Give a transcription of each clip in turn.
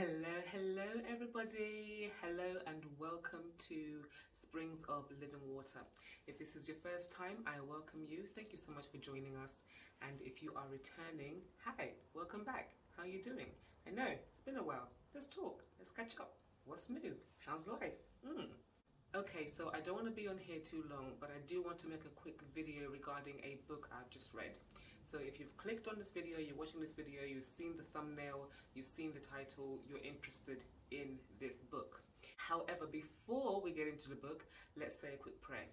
Hello everybody. Hello and welcome to Springs of Living Water. If this is your first time, I welcome you. Thank you so much for joining us. And if you are returning, hi, welcome back. How are you doing? I know, it's been a while. Let's talk. Let's catch up. What's new? How's life? Okay, so I don't want to be on here too long, but I do want to make a quick video regarding a book I've just read. So if you've clicked on this video, you're watching this video, you've seen the thumbnail, you've seen the title, you're interested in this book. However, before we get into the book, let's say a quick prayer.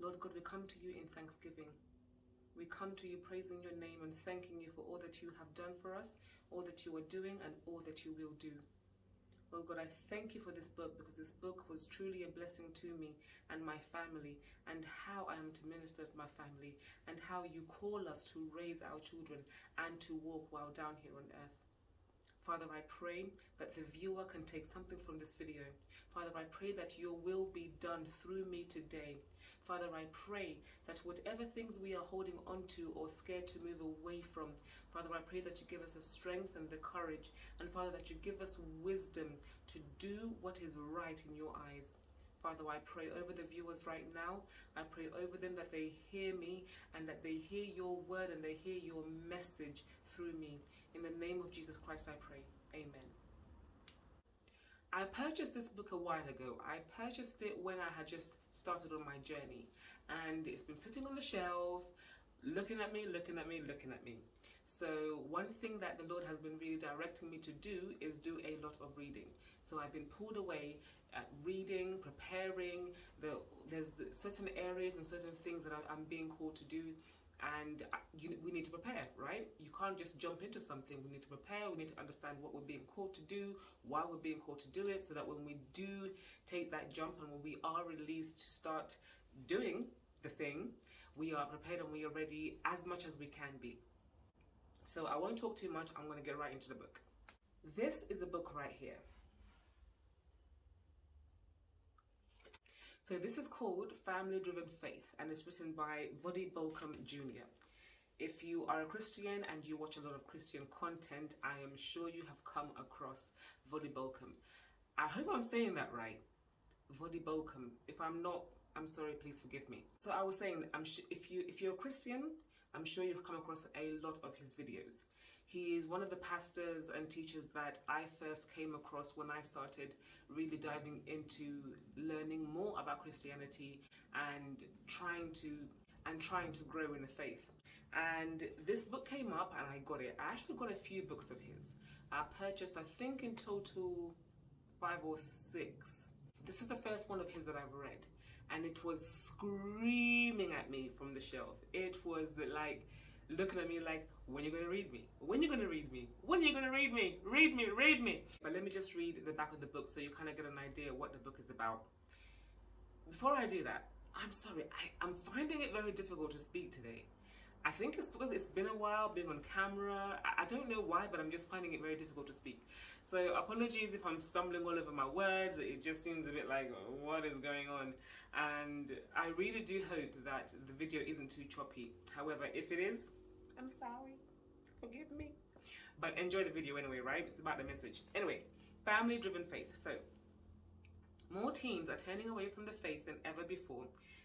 Lord God, we come to you in thanksgiving. We come to you praising your name and thanking you for all that you have done for us, all that you are doing, and all that you will do. Oh God, I thank you for this book, because this book was truly a blessing to me and my family, and how I am to minister to my family, and how you call us to raise our children and to walk while down here on earth. Father, I pray that the viewer can take something from this video. Father, I pray that your will be done through me today. Father, I pray that whatever things we are holding on to or scared to move away from, Father, I pray that you give us the strength and the courage, and Father, that you give us wisdom to do what is right in your eyes. Father, I pray over the viewers right now. I pray over them that they hear me and that they hear your word and they hear your message through me. In the name of Jesus Christ, I pray. Amen. I purchased this book a while ago. I purchased it when I had just started on my journey, and it's been sitting on the shelf, looking at me. So one thing that the Lord has been really directing me to do is do a lot of reading. So I've been pulled away at reading, preparing. There's certain areas and certain things that I'm being called to do, and we need to prepare, right? You can't just jump into something. We need to prepare. We need to understand what we're being called to do, why we're being called to do it, so that when we do take that jump and when we are released to start doing the thing, we are prepared and we are ready as much as we can be. So I won't talk too much. I'm going to get right into the book. This is a book right here. So this is called Family Driven Faith, and it's written by Voddie Baucham Jr. If you are a Christian and you watch a lot of Christian content, I am sure you have come across Voddie Baucham. I hope I'm saying that right. Voddie Baucham. If I'm not, I'm sorry, please forgive me. So I was saying, if you're a Christian, I'm sure you've come across a lot of his videos. He is one of the pastors and teachers that I first came across when I started really diving into learning more about Christianity and trying to grow in the faith. And this book came up and I got it. I actually got a few books of his. I purchased, I think in total, 5 or 6. This is the first one of his that I've read, and it was screaming at me from the shelf. It was like looking at me like, when are you going to read me? When are you going to read me? When are you going to read me? Read me. But let me just read the back of the book so you kind of get an idea what the book is about. Before I do that, I'm sorry, I'm finding it very difficult to speak today. I think it's because it's been a while being on camera. I don't know why, but I'm just finding it very difficult to speak. So apologies if I'm stumbling all over my words. It just seems a bit like, what is going on? And I really do hope that the video isn't too choppy. However, if it is, I'm sorry. Forgive me. But enjoy the video anyway, right? It's about the message. Anyway, family-driven faith. So, more teens are turning away from the faith than ever before.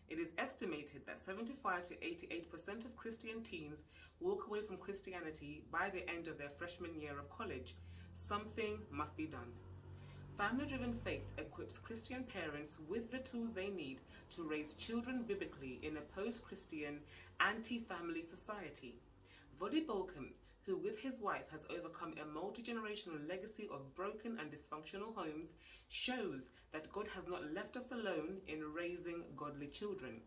It is estimated that 75 to 88% of Christian teens walk away from Christianity by the end of their freshman year of college. Something must be done. Family-driven faith equips Christian parents with the tools they need to raise children biblically in a post-Christian, anti-family society. Voddie Baucham, who with his wife has overcome a multi-generational legacy of broken and dysfunctional homes, shows that God has not left us alone in raising godly children.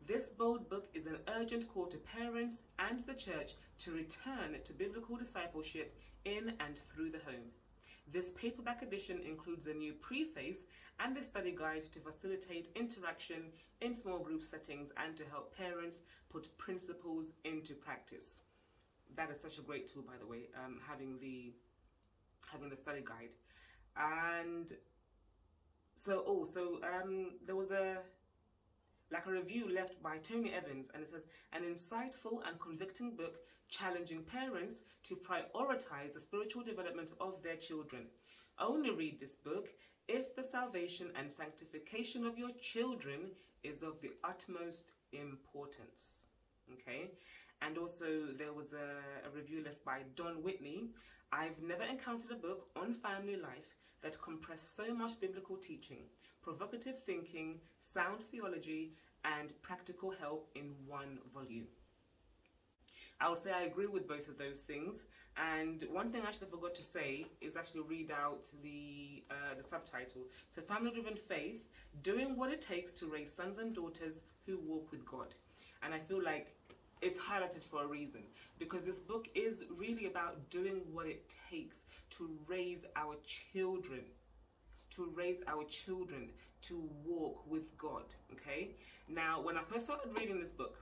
This bold book is an urgent call to parents and the church to return to biblical discipleship in and through the home. This paperback edition includes a new preface and a study guide to facilitate interaction in small group settings and to help parents put principles into practice. That is such a great tool, by the way, having the study guide. And so there was a like a review left by Tony Evans, and it says, an insightful and convicting book challenging parents to prioritize the spiritual development of their children. Only read this book if the salvation and sanctification of your children is of the utmost importance. Okay? And also there was a review left by Don Whitney. I've never encountered a book on family life that compressed so much biblical teaching, provocative thinking, sound theology, and practical help in one volume. I would say I agree with both of those things. And one thing I actually forgot to say is actually read out the subtitle. So, Family-Driven Faith, Doing What It Takes to Raise Sons and Daughters Who Walk with God. And I feel like it's highlighted for a reason, because this book is really about doing what it takes to raise our children, to walk with God, okay? Now, when I first started reading this book,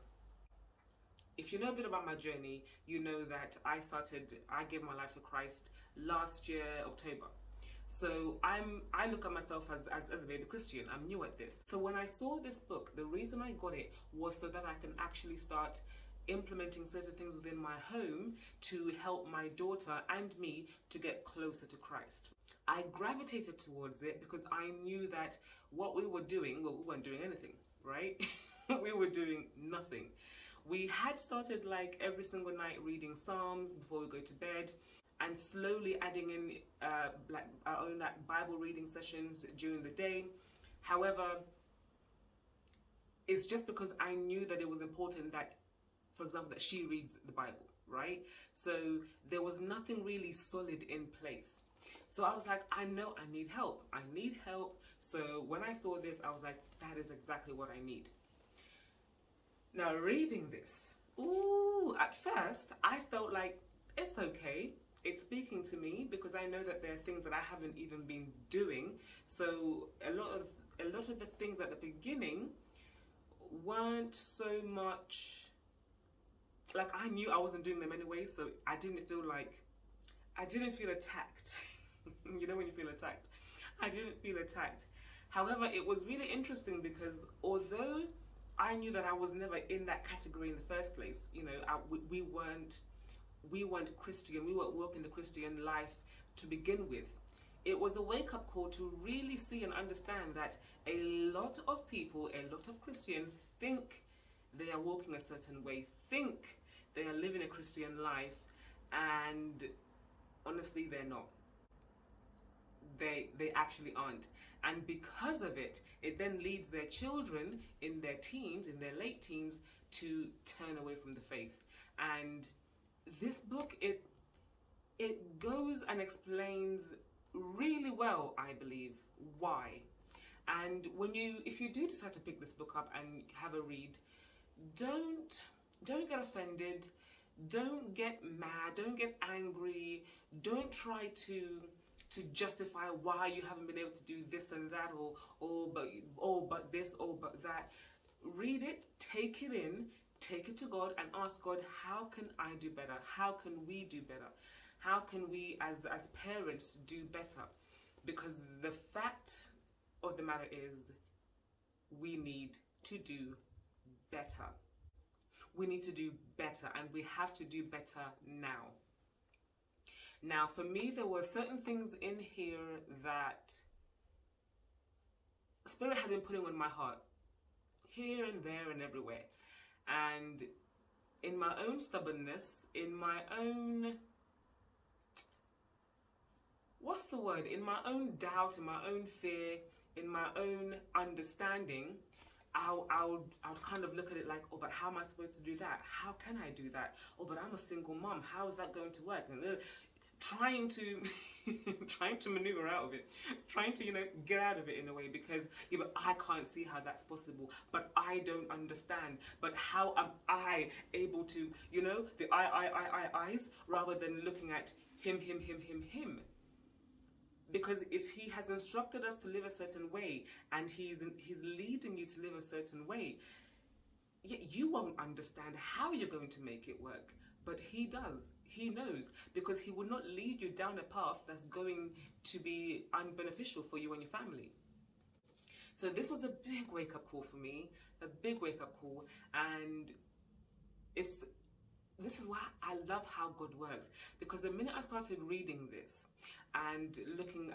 if you know a bit about my journey, you know that I gave my life to Christ last year, October. So I look at myself as a baby Christian. I'm new at this. So when I saw this book, the reason I got it was so that I can actually start implementing certain things within my home to help my daughter and me to get closer to Christ. I gravitated towards it because I knew that what we were doing, well, we weren't doing anything, right? We were doing nothing. We had started like every single night reading Psalms before we go to bed, and slowly adding in like our own Bible reading sessions during the day. However, it's just because I knew that it was important that, for example, that she reads the Bible, right? So there was nothing really solid in place. So I was like, I know I need help. I need help. So when I saw this, I was like, that is exactly what I need. Now, reading this, at first, I felt like it's okay. It's speaking to me because I know that there are things that I haven't even been doing. So a lot of the things at the beginning weren't so much, like, I knew I wasn't doing them anyway, so I didn't feel attacked. You know when you feel attacked? I didn't feel attacked. However, it was really interesting because although I knew that I was never in that category in the first place, you know, we weren't Christian, we weren't walking the Christian life to begin with. It was a wake-up call to really see and understand that a lot of people, a lot of Christians think they are walking a certain way, think they are living a Christian life, and honestly, they're not. They actually aren't. And because of it, it then leads their children in their teens, in their late teens, to turn away from the faith. And this book, it goes and explains really well, I believe, why. And if you do decide to pick this book up and have a read, don't get offended, don't get mad, don't get angry, don't try to justify why you haven't been able to do this and that, but this, or but that. Read it, take it in, take it to God and ask God, how can I do better? How can we do better? How can we as parents do better? Because the fact of the matter is, we need to do better. We need to do better, and we have to do better now. Now, for me, there were certain things in here that Spirit had been putting on my heart, here and there and everywhere. And in my own stubbornness, in my own, in my own doubt, in my own fear, in my own understanding, I would kind of look at it like, oh, but how am I supposed to do that? How can I do that? Oh, but I'm a single mom. How is that going to work? And trying to maneuver out of it, trying to, get out of it in a way, because but I can't see how that's possible, but I don't understand, but how am I able to, the I's, rather than looking at him. Because if he has instructed us to live a certain way, and he's leading you to live a certain way, you won't understand how you're going to make it work. But he does. He knows, because he will not lead you down a path that's going to be unbeneficial for you and your family. So this was a big wake-up call for me, a big wake-up call, and this is why I love how God works, because the minute I started reading this and looking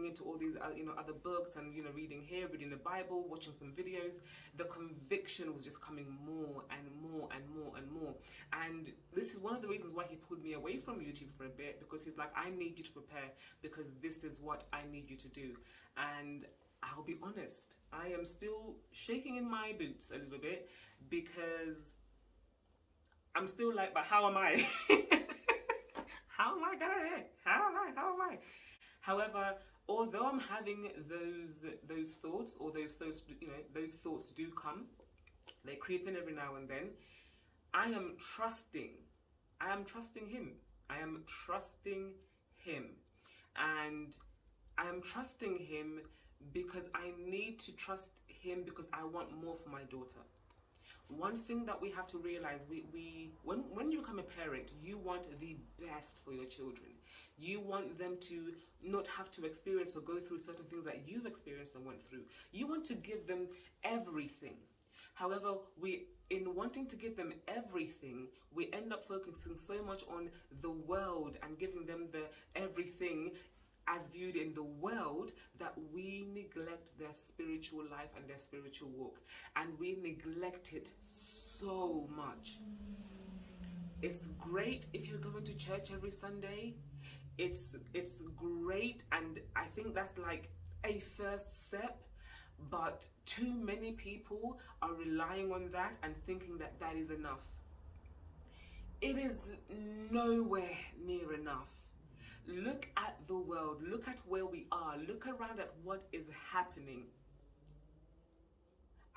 into all these other books, and reading here, reading the Bible, watching some videos, the conviction was just coming more and more and more and more. And this is one of the reasons why he pulled me away from YouTube for a bit, because he's like, I need you to prepare, because this is what I need you to do. And I'll be honest, I am still shaking in my boots a little bit, because I'm still like, but how am I? How am I gonna? How am I? However, although I'm having those thoughts, or those thoughts do come, they creep in every now and then. I am trusting him. I am trusting him, and I am trusting him because I need to trust him, because I want more for my daughter. One thing that we have to realize, when you become a parent, you want the best for your children. You want them to not have to experience or go through certain things that you've experienced and went through. You want to give them everything. However, in wanting to give them everything, we end up focusing so much on the world and giving them the everything as viewed in the world, that we neglect their spiritual life and their spiritual walk, and we neglect it so much. It's great if you're going to church every Sunday. It's great, and I think that's like a first step, but too many people are relying on that and thinking that that is enough. It is nowhere near enough. Look at the world, look at where we are, look around at what is happening.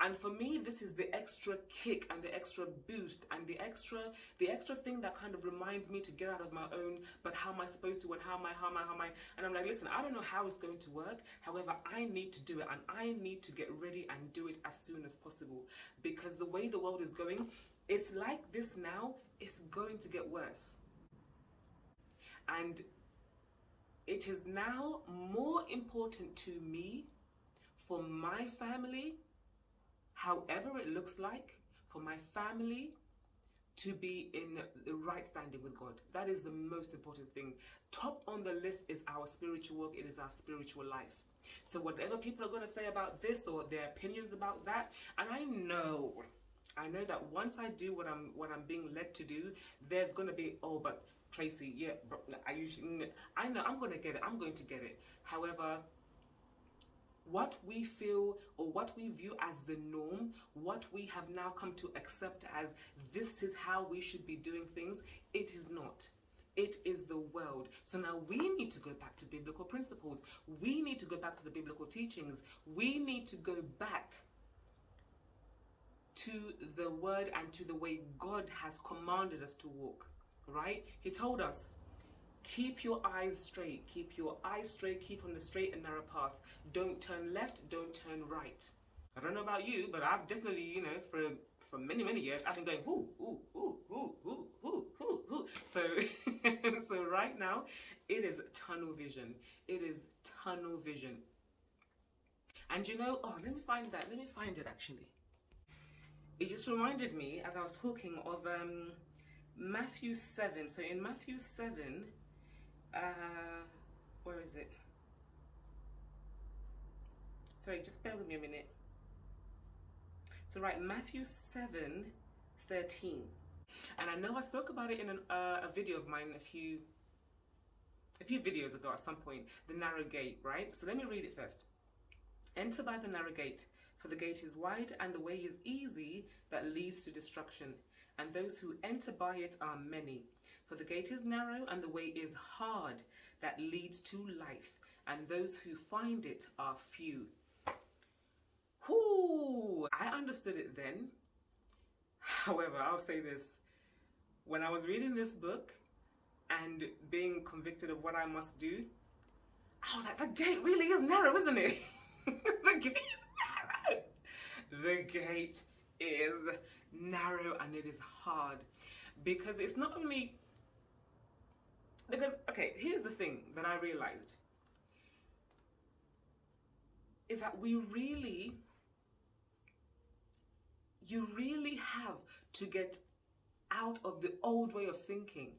And for me, this is the extra kick and the extra boost and the extra thing that kind of reminds me to get out of my own, but how am I supposed to, and how am I? And I'm like, listen, I don't know how it's going to work. However, I need to do it, and I need to get ready and do it as soon as possible, because the way the world is going, it's like this now, it's going to get worse. And it is now more important to me, for my family, however it looks like, for my family to be in the right standing with God. That is the most important thing. Top on the list is our spiritual work. It is our spiritual life. So whatever people are going to say about this, or their opinions about that, and I know that once I do what I'm being led to do, there's going to be, oh, but Tracy, yeah, I know I'm going to get it. I'm going to get it. However, what we feel, or what we view as the norm, what we have now come to accept as this is how we should be doing things, it is not. It is the world. So now we need to go back to biblical principles. We need to go back to the biblical teachings. We need to go back to the word and to the way God has commanded us to walk, right? He told us, keep your eyes straight, keep your eyes straight, keep on the straight and narrow path. Don't turn left, don't turn right. I don't know about you, but I've definitely, for many, many years, I've been going, ooh, ooh, ooh, ooh, ooh, ooh, ooh, ooh. So, so right now, it is tunnel vision. It is tunnel vision. And let me find it actually. It just reminded me, as I was talking, of Matthew 7. So in Matthew 7, where is it? Sorry, just bear with me a minute. So right, Matthew 7:13. And I know I spoke about it in a video of mine a few videos ago at some point, the narrow gate, right? So let me read it first. Enter by the narrow gate, for the gate is wide and the way is easy that leads to destruction, and those who enter by it are many. For the gate is narrow and the way is hard that leads to life, and those who find it are few. Whoo! I understood it then. However, I'll say this. When I was reading this book and being convicted of what I must do, I was like, the gate really is narrow, isn't it? The gate is narrow. The gate is narrow and it is hard. Because it's not only... okay, here's the thing that I realized. is that you really have to get out of the old way of thinking.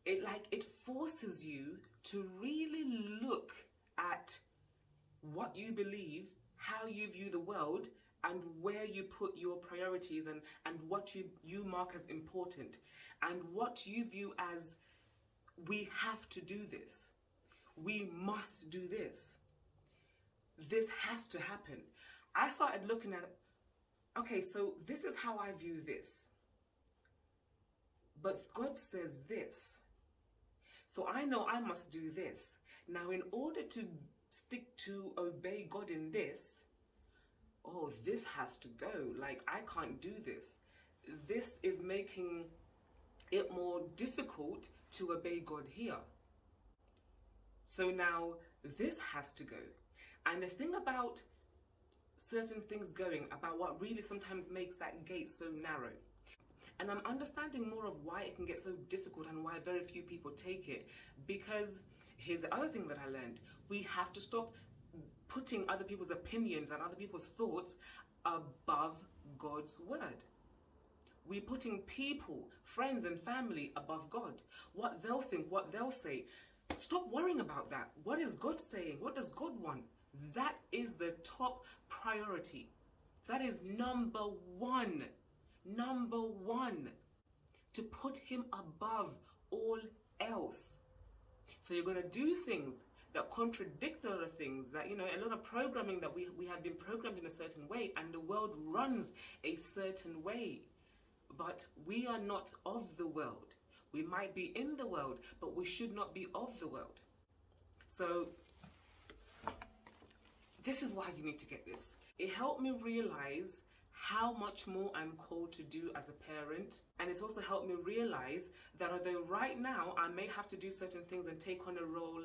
It forces you to really look at what you believe, how you view the world, and where you put your priorities, and what you mark as important, and what you view as, we have to do this, we must do this, this has to happen. I started looking at, okay, so this is how I view this, but God says this, so I know I must do this. Now, in order to stick to obey God in this, oh, this has to go. Like, I can't do this. This is making it more difficult to obey God here. So now this has to go. And the thing about certain things going, about what really sometimes makes that gate so narrow, and I'm understanding more of why it can get so difficult and why very few people take it, because here's the other thing that I learned. We have to stop putting other people's opinions and other people's thoughts above God's word. We're putting people, friends and family above God. What they'll think, what they'll say. Stop worrying about that. What is God saying? What does God want? That is the top priority. That is number one. Number one. To put him above all else. So you're going to do things that contradict a lot of things, that, you know, a lot of programming that we have been programmed in a certain way, and the world runs a certain way. But we are not of the world. We might be in the world, but we should not be of the world. So this is why you need to get this. It helped me realize how much more I'm called to do as a parent. And it's also helped me realize that although right now I may have to do certain things and take on a role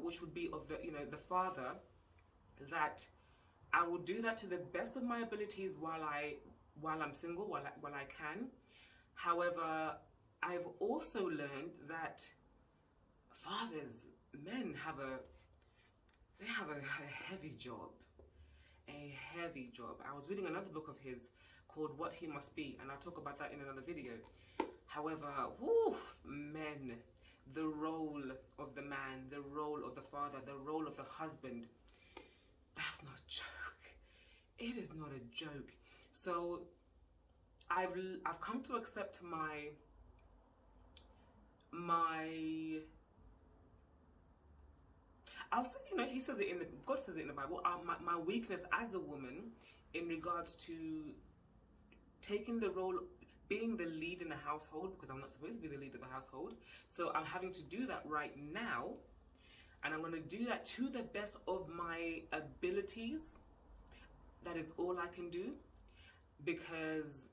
which would be of the father, that I will do that to the best of my abilities while I'm single, while I can. However, I've also learned that fathers, men have a heavy job. A heavy job. I was reading another book of his called What He Must Be, and I'll talk about that in another video. However, men, the role of the man, the role of the father, the role of the husband, that's not a joke. It is not a joke. So I've come to accept I'll say, he says it God says it in the Bible, my weakness as a woman in regards to taking the role, being the lead in the household, because I'm not supposed to be the lead of the household. So I'm having to do that right now. And I'm going to do that to the best of my abilities. That is all I can do, because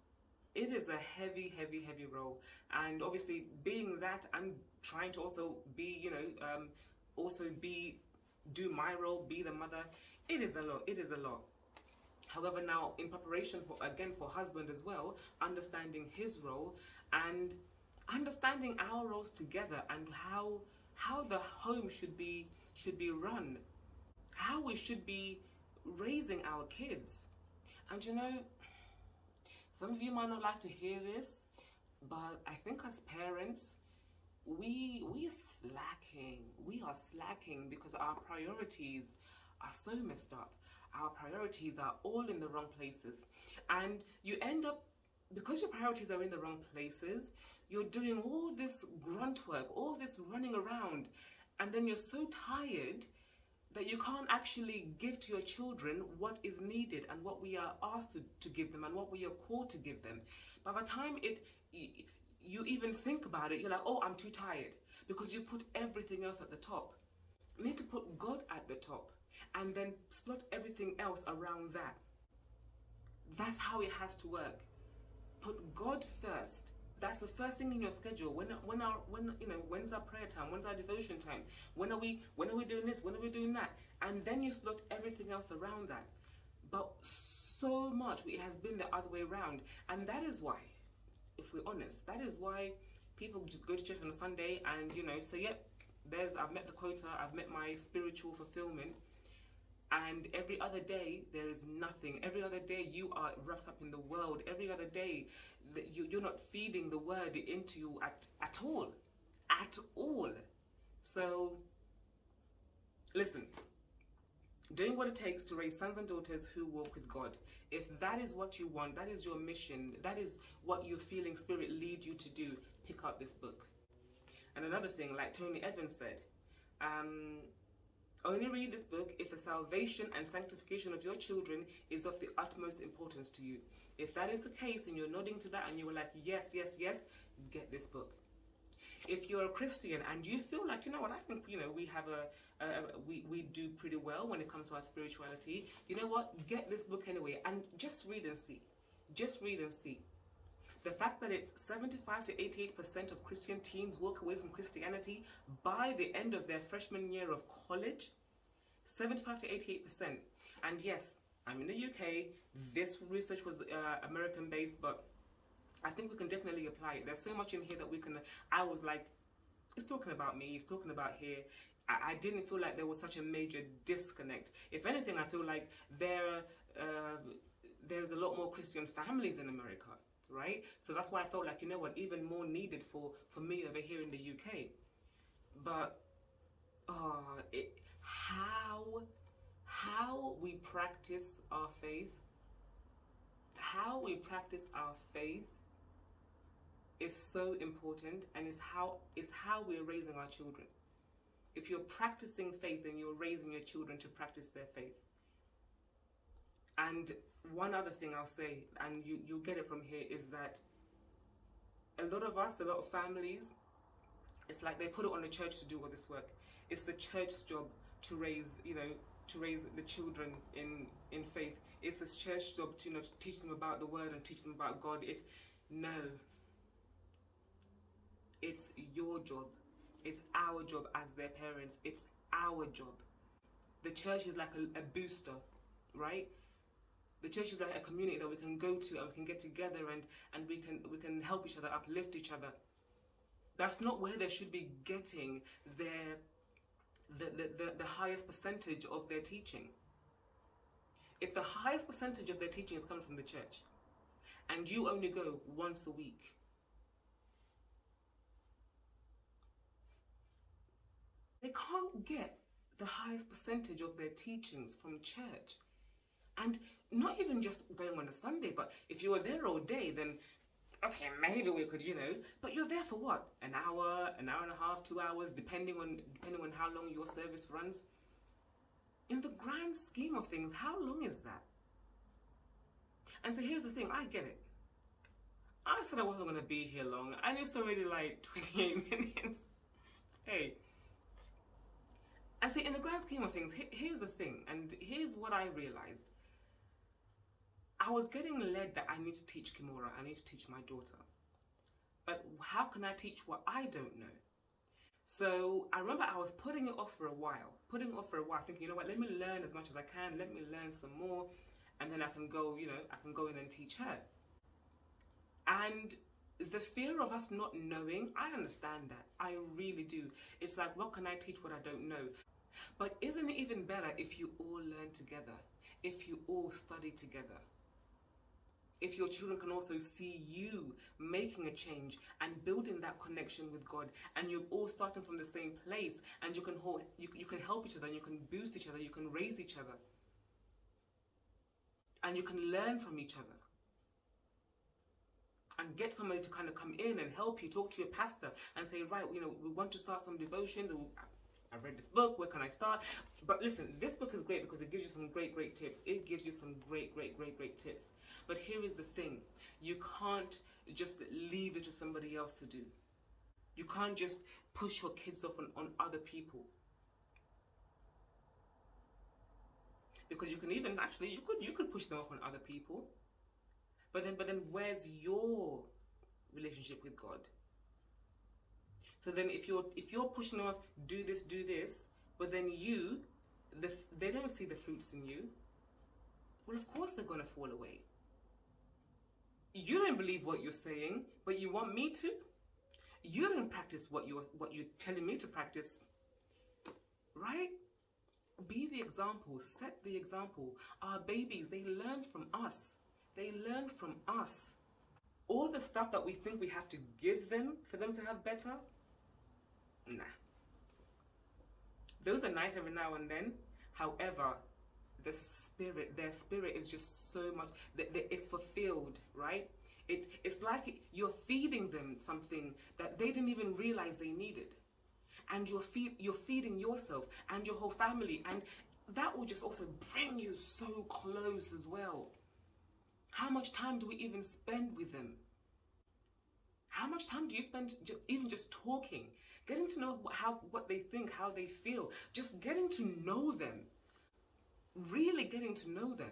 it is a heavy, heavy, heavy role. And obviously being that and trying to also be, do my role, be the mother, it is a lot. It is a lot. However, now in preparation for husband as well, understanding his role and understanding our roles together, and how the home should be run, how we should be raising our kids. And some of you might not like to hear this, but I think as parents, we are slacking. We are slacking because our priorities are so messed up. Our priorities are all in the wrong places. And you end up, because your priorities are in the wrong places, you're doing all this grunt work, all this running around, and then you're so tired that you can't actually give to your children what is needed and what we are asked to give them and what we are called to give them. By the time you even think about it, you're like, oh, I'm too tired, because you put everything else at the top. You need to put God at the top and then slot everything else around that. That's how it has to work. Put God first. That's the first thing in your schedule. When's our prayer time? When's our devotion time? When are we doing this? When are we doing that? And then you slot everything else around that. But so much it has been the other way around, and that is why, if we're honest, that is why people just go to church on a Sunday and say, yep, I've met the quota, I've met my spiritual fulfillment, And every other day there is nothing. Every other day you are wrapped up in the world. Every other day you're not feeding the word into you at all. At all. So listen, doing what it takes to raise sons and daughters who walk with God. If that is what you want, that is your mission, that is what you're feeling Spirit lead you to do, pick up this book. And another thing, like Tony Evans said, only read this book if the salvation and sanctification of your children is of the utmost importance to you. If that is the case and you're nodding to that and you were like, yes, yes, yes, get this book. If you're a Christian and you feel like, you know what, I think, we have we do pretty well when it comes to our spirituality, you know what, get this book anyway and just read and see. Just read and see. The fact that it's 75 to 88% of Christian teens walk away from Christianity by the end of their freshman year of college, 75 to 88%. And yes, I'm in the UK. This research was American based, but I think we can definitely apply it. There's so much in here that we can, I was like, it's talking about me, it's talking about here. I didn't feel like there was such a major disconnect. If anything, I feel like there's a lot more Christian families in America, right? So that's why I felt like, you know what, even more needed for me over here in the UK. But how we practice our faith, is so important, and is how we're raising our children. If you're practicing faith, then you're raising your children to practice their faith. And one other thing I'll say, and you'll get it from here, is that a lot of families, it's like they put it on the church to do all this work. It's the church's job to raise the children in faith. It's the church's job to teach them about the word and teach them about God. It's your job. It's our job as their parents. It's our job. The church is like a booster, right? The church is like a community that we can go to and we can get together and we can help each other, uplift each other. That's not where they should be getting the highest percentage of their teaching. If the highest percentage of their teaching is coming from the church and you only go once a week, they can't get the highest percentage of their teachings from church. And not even just going on a Sunday, but if you were there all day, then okay, maybe we could, but you're there for what? An hour and a half, 2 hours, depending on how long your service runs. In the grand scheme of things, how long is that? And so here's the thing, I get it. I said I wasn't going to be here long, and it's already like 28 minutes. Hey. And see, in the grand scheme of things, here's the thing, and here's what I realized. I was getting led that I need to teach Kimora, I need to teach my daughter. But how can I teach what I don't know? So I remember I was putting it off for a while, thinking, you know what, let me learn as much as I can, let me learn some more, and then I can go in and teach her. And the fear of us not knowing, I understand that. I really do. It's like, what can I teach what I don't know? But isn't it even better if you all learn together? If you all study together? If your children can also see you making a change and building that connection with God, and you're all starting from the same place, and you can help each other, and you can boost each other, you can raise each other, and you can learn from each other. And get somebody to kind of come in and help you, talk to your pastor and say, right, we want to start some devotions. I've read this book, where can I start? But listen, this book is great because it gives you some great tips. It gives you some great tips. But here is the thing. You can't just leave it to somebody else to do. You can't just push your kids off on other people. Because you can even you could push them off on other people. But then where's your relationship with God? So then if you're pushing off, do this, but then they don't see the fruits in you, well, of course they're going to fall away. You don't believe what you're saying, but you want me to? You don't practice what you're telling me to practice, right? Be the example, set the example. Our babies, they learn from us. They learn from us. All the stuff that we think we have to give them for them to have better, nah. Those are nice every now and then. However, their spirit is just so much, it's fulfilled, right? It's like you're feeding them something that they didn't even realize they needed. And you're feeding yourself and your whole family, and that will just also bring you so close as well. How much time do we even spend with them? How much time do you spend even just talking, getting to know what they think, how they feel, just getting to know them, really getting to know them?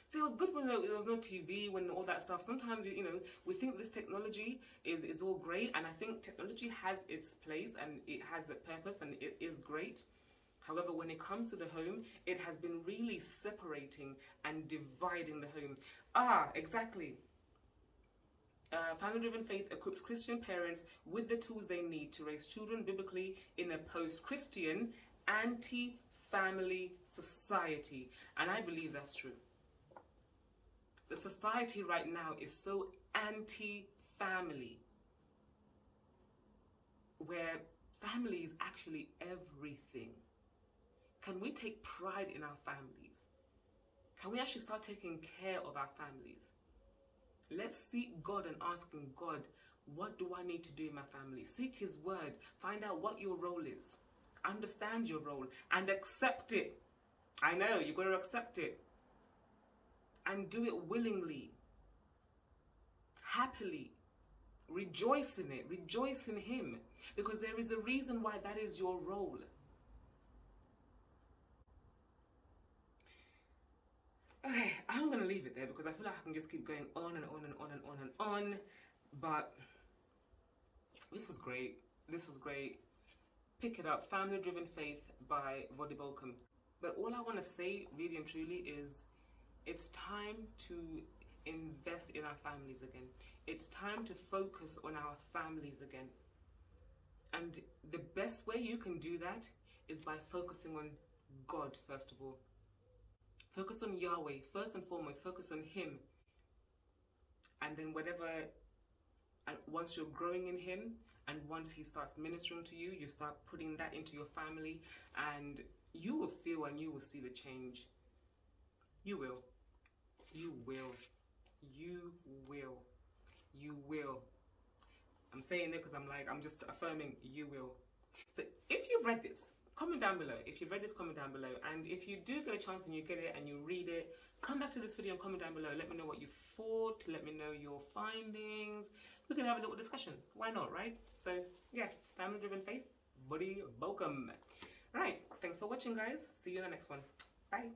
See, it was good when there was no TV, when all that stuff. Sometimes, we think this technology is all great, and I think technology has its place and it has a purpose and it is great. However, when it comes to the home, it has been really separating and dividing the home. Exactly. Family-driven faith equips Christian parents with the tools they need to raise children biblically in a post-Christian, anti-family society. And I believe that's true. The society right now is so anti-family, where family is actually everything. Can we take pride in our families? Can we actually start taking care of our families? Let's seek God and asking God, what do I need to do in my family? Seek His word. Find out what your role is. Understand your role and accept it. I know, you've got to accept it. And do it willingly, happily. Rejoice in it. Rejoice in Him. Because there is a reason why that is your role. Okay, I'm going to leave it there because I feel like I can just keep going on and on and on and on and on. But this was great. This was great. Pick it up. Family Driven Faith by Voddie Baucham. But all I want to say really and truly is it's time to invest in our families again. It's time to focus on our families again. And the best way you can do that is by focusing on God, first of all. Focus on Yahweh, first and foremost. Focus on Him. And then once you're growing in Him, and once He starts ministering to you, you start putting that into your family, and you will feel and you will see the change. You will. You will. You will. You will. I'm saying it because I'm just affirming you will. So if you've read this, comment down below. If you've read this, comment down below. And if you do get a chance and you get it and you read it, come back to this video and comment down below. Let me know what you thought. Let me know your findings. We can have a little discussion. Why not, right? So yeah, Family Driven Faith, Voddie Baucham. Right. Thanks for watching, guys. See you in the next one. Bye.